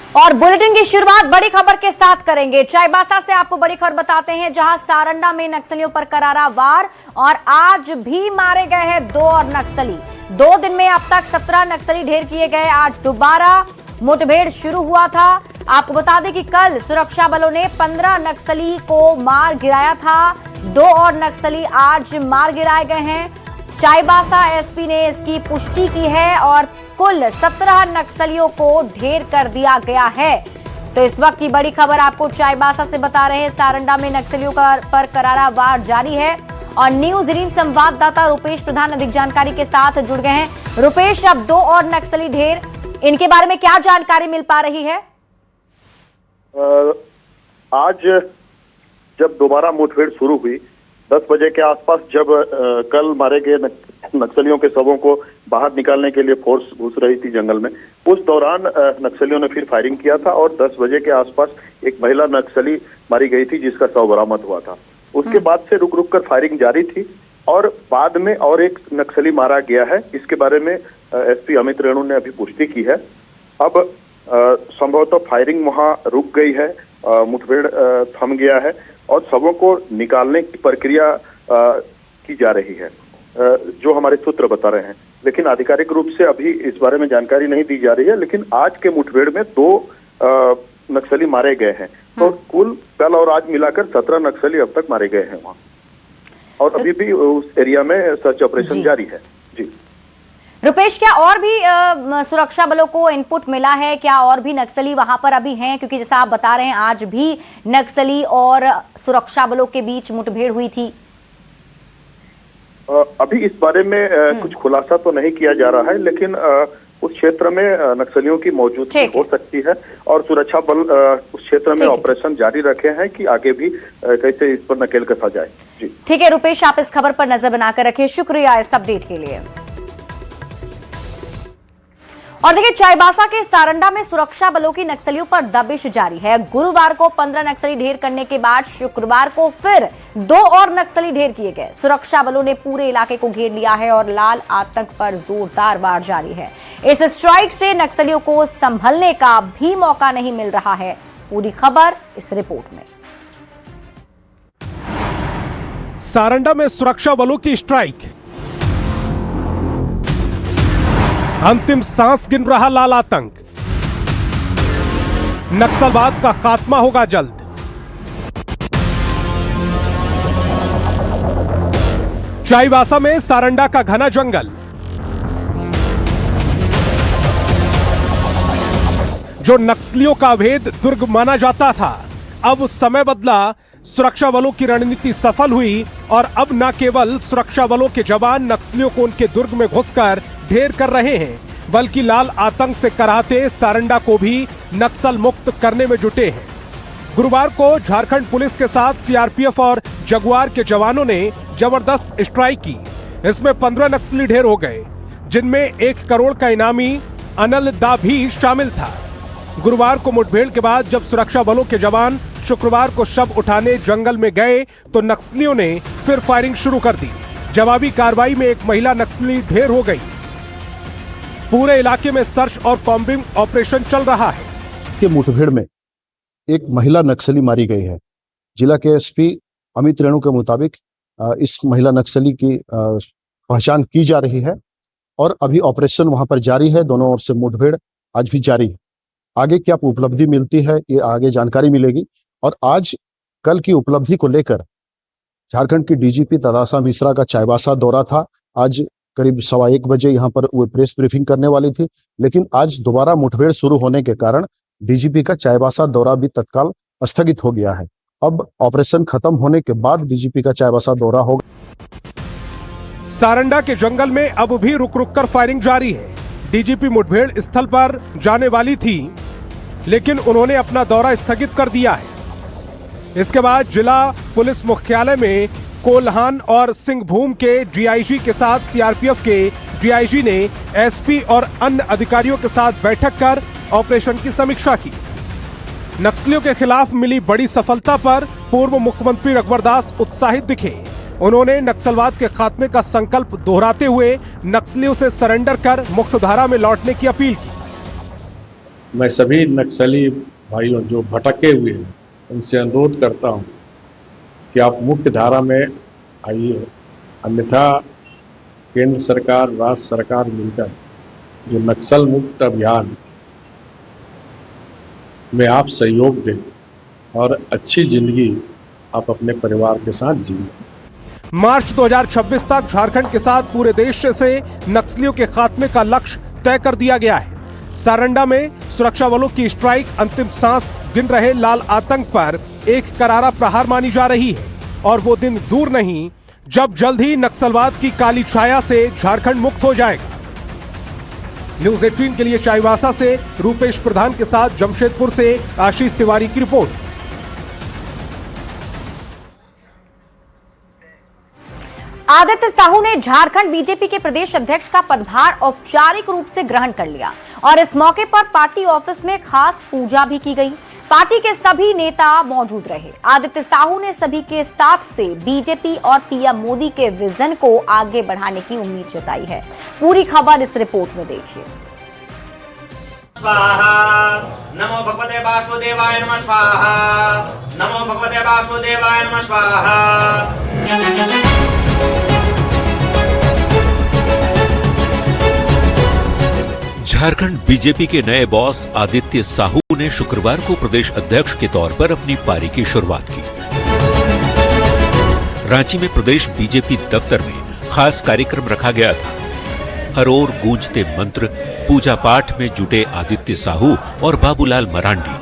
और बुलेटिन की शुरुआत बड़ी खबर के साथ करेंगे। चाईबासा से आपको बड़ी खबर बताते हैं, जहां सारंडा में नक्सलियों पर करारा वार और आज भी मारे गए हैं 2 और नक्सली। 2 दिन में अब तक 17 नक्सली ढेर किए गए। आज दोबारा मुठभेड़ शुरू हुआ था। आपको बता दें कि कल सुरक्षा बलों ने 15 नक्सली को मार गिराया था। 2 और नक्सली आज मार गिराए गए हैं। चाईबासा एसपी ने इसकी पुष्टि की है और कुल 17 नक्सलियों को ढेर कर दिया गया है। तो इस वक्त की बड़ी खबर आपको चाईबासा से बता रहे हैं। सारंडा में नक्सलियों पर करारा वार जारी है और न्यूज 18 संवाददाता रुपेश प्रधान अधिक जानकारी के साथ जुड़ गए हैं। रुपेश, अब 2 और नक्सली ढेर, इनके बारे में क्या जानकारी मिल पा रही है? आज जब दोबारा मुठभेड़ शुरू हुई 10 बजे के आसपास, जब कल मारे गए नक्सलियों के शवों को बाहर निकालने के लिए फोर्स घुस रही थी जंगल में, उस दौरान नक्सलियों ने फिर फायरिंग किया था और 10 बजे के आसपास एक महिला नक्सली मारी गई थी जिसका शव बरामद हुआ था। उसके बाद से रुक रुक कर फायरिंग जारी थी और बाद में और एक नक्सली मारा गया है। इसके बारे में एसपी अमित रेणु ने अभी पुष्टि की है। अब संभवतः फायरिंग वहां रुक गई है, मुठभेड़ थम गया है और शवों को निकालने की प्रक्रिया की जा रही है, जो हमारे सूत्र बता रहे हैं। लेकिन आधिकारिक रूप से अभी इस बारे में जानकारी नहीं दी जा रही है। लेकिन आज के मुठभेड़ में 2 नक्सली मारे गए हैं। तो कुल कल और आज मिलाकर 17 नक्सली अब तक मारे गए हैं वहाँ, और अभी भी उस एरिया में सर्च ऑपरेशन जारी है। जी रुपेश, क्या और भी सुरक्षा बलों को इनपुट मिला है? क्या और भी नक्सली वहां पर अभी हैं? क्योंकि जैसा आप बता रहे हैं आज भी नक्सली और सुरक्षा बलों के बीच मुठभेड़ हुई थी। अभी इस बारे में कुछ खुलासा तो नहीं किया जा रहा है, लेकिन उस क्षेत्र में नक्सलियों की मौजूदगी हो सकती है और सुरक्षा बल उस क्षेत्र में ऑपरेशन जारी रखे हैं कि आगे भी कैसे इस पर नकेल कसा जाए। जी ठीक है रुपेश, आप इस खबर पर नजर बनाकर रखिए। शुक्रिया इस अपडेट के लिए। और देखिए, चाईबासा के सारंडा में सुरक्षा बलों की नक्सलियों पर दबिश जारी है। गुरुवार को 15 नक्सली ढेर करने के बाद शुक्रवार को फिर 2 और नक्सली ढेर किए गए। सुरक्षा बलों ने पूरे इलाके को घेर लिया है और लाल आतंक पर जोरदार वार जारी है। इस स्ट्राइक से नक्सलियों को संभलने का भी मौका नहीं मिल रहा है। पूरी खबर इस रिपोर्ट में। सारंडा में सुरक्षा बलों की स्ट्राइक, अंतिम सांस गिन रहा लाल आतंक, नक्सलवाद का खात्मा होगा जल्द। चाईबासा में सारंडा का घना जंगल, जो नक्सलियों का अवैध दुर्ग माना जाता था, अब समय बदला। सुरक्षा बलों की रणनीति सफल हुई और अब न केवल सुरक्षा बलों के जवान नक्सलियों को उनके दुर्ग में घुसकर ढेर कर रहे हैं, बल्कि लाल आतंक से कराहते सारंडा को भी नक्सल मुक्त करने में जुटे हैं। गुरुवार को झारखंड पुलिस के साथ सीआरपीएफ और जगुआर के जवानों ने जबरदस्त स्ट्राइक की। इसमें 15 नक्सली ढेर हो गए, जिनमें 1 करोड़ का इनामी अनल दा भी शामिल था। गुरुवार को मुठभेड़ के बाद जब सुरक्षा बलों के जवान शुक्रवार को शव उठाने जंगल में गए तो नक्सलियों ने फिर फायरिंग शुरू कर दी। जवाबी कार्रवाई में एक महिला नक्सली ढेर हो गई। पूरे इलाके में सर्च और कॉम्बिंग ऑपरेशन चल रहा है। के मुठभेड़ में एक महिला नक्सली मारी गई है। जिला के एसपी अमित रेणु के मुताबिक इस महिला नक्सली की पहचान की जा रही है और अभी ऑपरेशन वहां पर जारी है। दोनों ओर से मुठभेड़ आज भी जारी है। आगे क्या उपलब्धि मिलती है ये आगे जानकारी मिलेगी। और आज कल की उपलब्धि को लेकर झारखंड की डीजीपी तदासा मिश्रा का चाईबासा दौरा था। आज करीब 1:15 बजे यहाँ पर वो प्रेस ब्रीफिंग करने वाली थी, लेकिन आज दोबारा मुठभेड़ शुरू होने के कारण डीजीपी का चाईबासा दौरा भी तत्काल स्थगित हो गया है। अब ऑपरेशन खत्म होने के बाद डीजीपी का चाईबासा दौरा होगा। सारंडा के जंगल में अब भी रुक रुक कर फायरिंग जारी है। डीजीपी मुठभेड़ स्थल पर जाने वाली थी, लेकिन उन्होंने अपना दौरा स्थगित कर दिया है। इसके बाद जिला पुलिस मुख्यालय में कोल्हान और सिंहभूम के डीआईजी के साथ सीआरपीएफ के डीआईजी ने एसपी और अन्य अधिकारियों के साथ बैठक कर ऑपरेशन की समीक्षा की। नक्सलियों के खिलाफ मिली बड़ी सफलता पर पूर्व मुख्यमंत्री रघुवर दास उत्साहित दिखे। उन्होंने नक्सलवाद के खात्मे का संकल्प दोहराते हुए नक्सलियों से सरेंडर कर मुख्यधारा में लौटने की अपील की। मैं सभी नक्सली भाइयों जो भटके हुए हैं उनसे अनुरोध करता हूं कि आप मुख्य धारा में आइए, अन्यथा केंद्र सरकार, राज्य सरकार मिलकर जो नक्सल मुक्त अभियान में आप सहयोग दें और अच्छी जिंदगी आप अपने परिवार के साथ जिए। मार्च 2026 तक झारखंड के साथ पूरे देश से नक्सलियों के खात्मे का लक्ष्य तय कर दिया गया है। सारंडा में सुरक्षा बलों की स्ट्राइक अंतिम सांस गिन रहे लाल आतंक पर एक करारा प्रहार मानी जा रही है और वो दिन दूर नहीं जब जल्द ही नक्सलवाद की काली छाया से झारखंड मुक्त हो जाएगा। न्यूज़ 18 के लिए चाईबासा से रूपेश प्रधान के साथ जमशेदपुर से आशीष तिवारी की रिपोर्ट। आदित्य साहू ने झारखंड बीजेपी के प्रदेश अध्यक्ष का पदभार औपचारिक रूप से ग्रहण कर लिया और इस मौके पर पार्टी ऑफिस में खास पूजा भी की गई। पार्टी के सभी नेता मौजूद रहे। आदित्य साहू ने सभी के साथ से बीजेपी और पीएम मोदी के विजन को आगे बढ़ाने की उम्मीद जताई है। पूरी खबर इस रिपोर्ट में देखिए। स्वाहा नमो भगवते वासुदेवाय नमः स्वाहा नमो भगवते वासुदेवाय नमः स्वाहा। झारखंड बीजेपी के नए बॉस आदित्य साहू ने शुक्रवार को प्रदेश अध्यक्ष के तौर पर अपनी पारी की शुरुआत की। रांची में प्रदेश बीजेपी दफ्तर में खास कार्यक्रम रखा गया था। हर ओर गूंजते मंत्र, पूजा पाठ में जुटे आदित्य साहू और बाबूलाल मरांडी।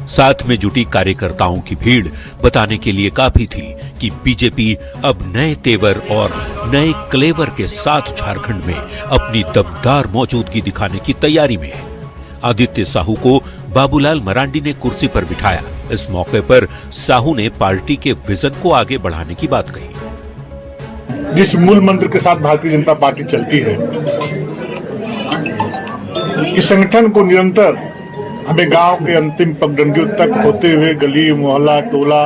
साथ में जुटी कार्यकर्ताओं की भीड़ बताने के लिए काफी थी कि बीजेपी अब नए तेवर और नए क्लेवर के साथ झारखंड में अपनी दमदार मौजूदगी दिखाने की तैयारी में है। आदित्य साहू को बाबूलाल मरांडी ने कुर्सी पर बिठाया। इस मौके पर साहू ने पार्टी के विजन को आगे बढ़ाने की बात कही। जिस मूल मंत्र के साथ भारतीय जनता पार्टी चलती है कि संगठन को निरंतर हमें गांव के अंतिम पगडंडियों तक होते हुए गली मोहल्ला टोला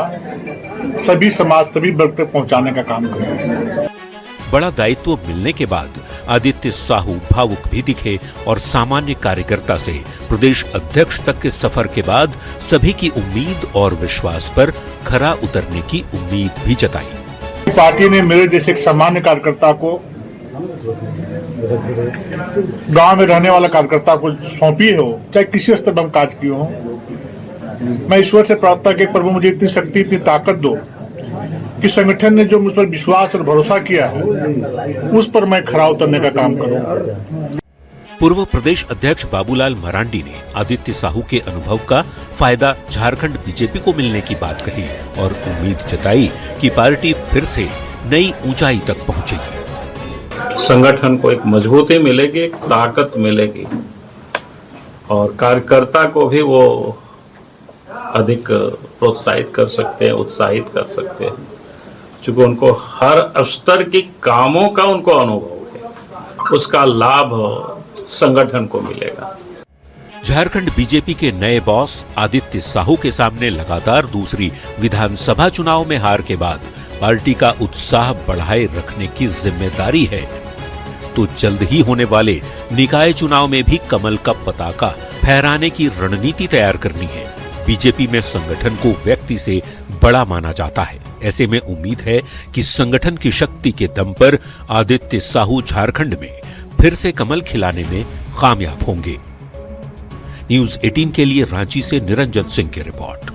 सभी समाज सभी वर्ग तक पहुंचाने का काम करेंगे। बड़ा दायित्व मिलने के बाद आदित्य साहू भावुक भी दिखे और सामान्य कार्यकर्ता से प्रदेश अध्यक्ष तक के सफर के बाद सभी की उम्मीद और विश्वास पर खरा उतरने की उम्मीद भी जताई। पार्टी ने मेरे जैसे एक सामान्य कार्यकर्ता को, गांव में रहने वाला कार्यकर्ता को सौंपी हो, चाहे किसी स्तर पर हम काज किए हो। मैं ईश्वर से प्रार्थना कि प्रभु मुझे इतनी शक्ति, इतनी ताकत दो कि संगठन ने जो मुझ पर विश्वास और भरोसा किया है उस पर मैं खरा उतरने का काम करूं। पूर्व प्रदेश अध्यक्ष बाबूलाल मरांडी ने आदित्य साहू के अनुभव का फायदा झारखंड बीजेपी को मिलने की बात कही और उम्मीद जताई कि पार्टी फिर से नई ऊंचाई तक पहुंचेगी। संगठन को एक मजबूती मिलेगी, एक ताकत मिलेगी और कार्यकर्ता को भी वो अधिक प्रोत्साहित कर सकते हैं, उत्साहित कर सकते हैं, क्योंकि उनको हर स्तर के कामों का उनको अनुभव है, उसका लाभ संगठन को मिलेगा। झारखंड बीजेपी के नए बॉस आदित्य साहू के सामने लगातार दूसरी विधानसभा चुनाव में हार के बाद पार्टी का उत्साह बढ़ाए रखने की जिम्मेदारी है। तो जल्द ही होने वाले निकाय चुनाव में भी कमल का पताका फहराने की रणनीति तैयार करनी है। बीजेपी में संगठन को व्यक्ति से बड़ा माना जाता है। ऐसे में उम्मीद है कि संगठन की शक्ति के दम पर आदित्य साहू झारखंड में फिर से कमल खिलाने में कामयाब होंगे। न्यूज़ 18 के लिए रांची से निरंजन सिंह की रिपोर्ट।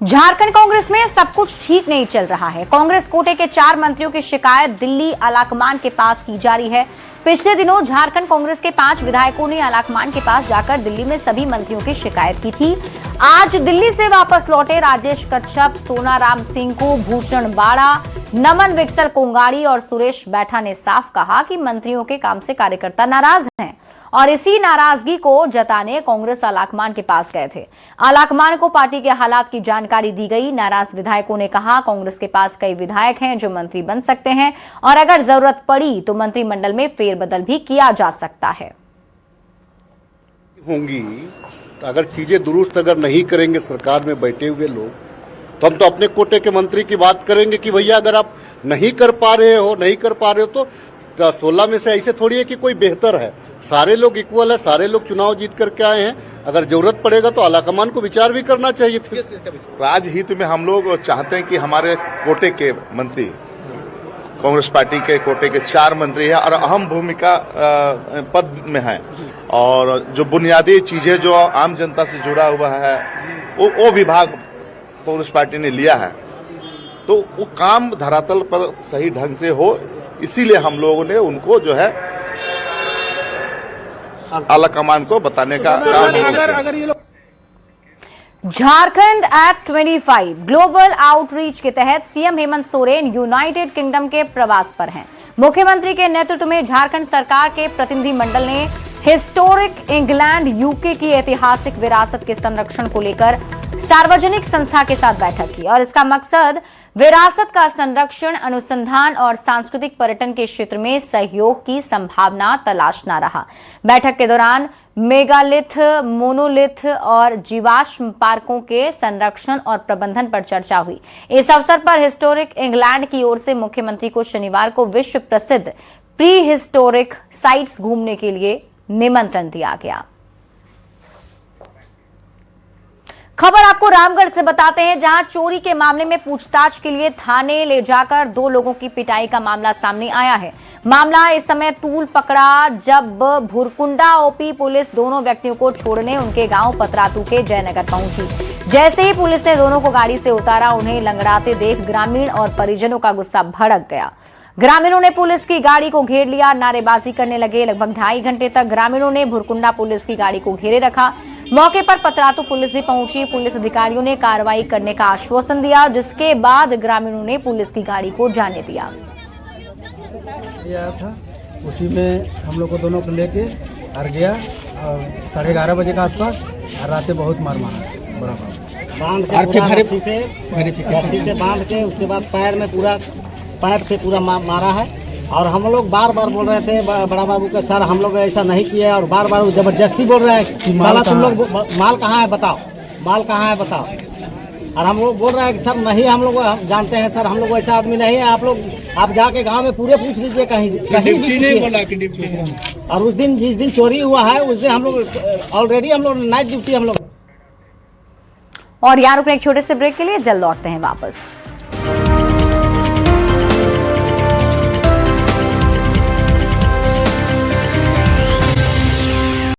झारखंड कांग्रेस में सब कुछ ठीक नहीं चल रहा है। कांग्रेस कोटे के 4 मंत्रियों की शिकायत दिल्ली आलाकमान के पास की जा रही है। पिछले दिनों झारखंड कांग्रेस के 5 विधायकों ने आलाकमान के पास जाकर दिल्ली में सभी मंत्रियों की शिकायत की थी। आज दिल्ली से वापस लौटे राजेश कच्छप, सोनाराम सिंकू, भूषण बाड़ा, नमन विक्सल कोंगाड़ी और सुरेश बैठा ने साफ कहा कि मंत्रियों के काम से कार्यकर्ता नाराज हैं और इसी नाराजगी को जताने कांग्रेस आलाकमान के पास गए थे। आलाकमान को पार्टी के हालात की जानकारी दी गई। नाराज विधायकों ने कहा कांग्रेस के पास कई विधायक हैं जो मंत्री बन सकते हैं और अगर जरूरत पड़ी तो मंत्रिमंडल में फेरबदल भी किया जा सकता है। होंगी तो अगर चीजें दुरुस्त अगर नहीं करेंगे सरकार में बैठे हुए लोग, तो हम तो अपने कोटे के मंत्री की बात करेंगे कि भैया अगर आप नहीं कर पा रहे हो तो 16 में से ऐसे थोड़ी है कि कोई बेहतर है। सारे लोग इक्वल है, सारे लोग चुनाव जीत करके आए हैं। अगर जरूरत पड़ेगा तो आलाकमान को विचार भी करना चाहिए। फिर राजहित में हम लोग चाहते हैं कि हमारे कोटे के मंत्री, कांग्रेस पार्टी के कोटे के 4 मंत्री हैं और अहम भूमिका पद में हैं, और जो बुनियादी चीजें जो आम जनता से जुड़ा हुआ है वो विभाग कांग्रेस पार्टी ने लिया है, तो वो काम धरातल पर सही ढंग से हो, इसीलिए हम लोगों ने उनको जो है आलाकमान को बताने का काम। झारखंड एक्ट 25 ग्लोबल आउटरीच के तहत CM Hemant Soren United kingdom के प्रवास पर हैं। मुख्यमंत्री के नेतृत्व में झारखंड सरकार के प्रतिनिधि मंडल ने हिस्टोरिक इंग्लैंड यूके की ऐतिहासिक विरासत के संरक्षण को लेकर सार्वजनिक संस्था के साथ बैठक की और इसका मकसद विरासत का संरक्षण, अनुसंधान और सांस्कृतिक पर्यटन के क्षेत्र में सहयोग की संभावना तलाशना रहा। बैठक के दौरान मेगालिथ, मोनोलिथ और जीवाश्म पार्कों के संरक्षण और प्रबंधन पर चर्चा हुई। इस अवसर पर हिस्टोरिक इंग्लैंड की ओर से मुख्यमंत्री को शनिवार को विश्व प्रसिद्ध प्री हिस्टोरिक साइट्स घूमने के लिए निमंत्रण दिया गया। खबर आपको रामगढ़ से बताते हैं, जहां चोरी के मामले में पूछताछ के लिए थाने ले जाकर 2 लोगों की पिटाई का मामला सामने आया है। मामला इस समय तूल पकड़ा जब भुरकुंडा ओपी पुलिस दोनों व्यक्तियों को छोड़ने उनके गांव पतरातू के जयनगर पहुंची। जैसे ही पुलिस ने दोनों को गाड़ी से उतारा, उन्हें लंगड़ाते देख ग्रामीण और परिजनों का गुस्सा भड़क गया। ग्रामीणों ने पुलिस की गाड़ी को घेर लिया, नारेबाजी करने लगे। लगभग 2.5 घंटे तक ग्रामीणों ने भुरकुंडा पुलिस की गाड़ी को घेरे रखा। मौके पर पतरातू पुलिस भी पहुंची। पुलिस अधिकारियों ने कार्रवाई करने का आश्वासन दिया, जिसके बाद ग्रामीणों ने पुलिस की गाड़ी को जाने दिया। था उसी में हम लोग को दोनों को लेके हर गया और 11:30 बजे के आसपास, और रातें बहुत मारा बड़ा बांध के बांध के उसके बाद पैर से पूरा मारा है। और हम लोग बार बार बोल रहे थे बड़ा बाबू के, सर हम लोग ऐसा नहीं किए, और बार बार जबरदस्ती बोल रहे हैं कि साला तुम लोग माल कहाँ है बताओ, माल कहाँ है बताओ। और हम लोग बोल रहे हैं कि सर नहीं, हम लोग जानते हैं सर, हम लोग ऐसा आदमी नहीं है। आप जाके गांव में पूरे पूछ लीजिए, कहीं नहीं बोला। और उस दिन जिस दिन चोरी हुआ है उस दिन हम लोग ऑलरेडी हम लोग नाइट ड्यूटी हम लोग। और यहाँ रुकने एक छोटे से ब्रेक के लिए, जल्द लौटते हैं वापस।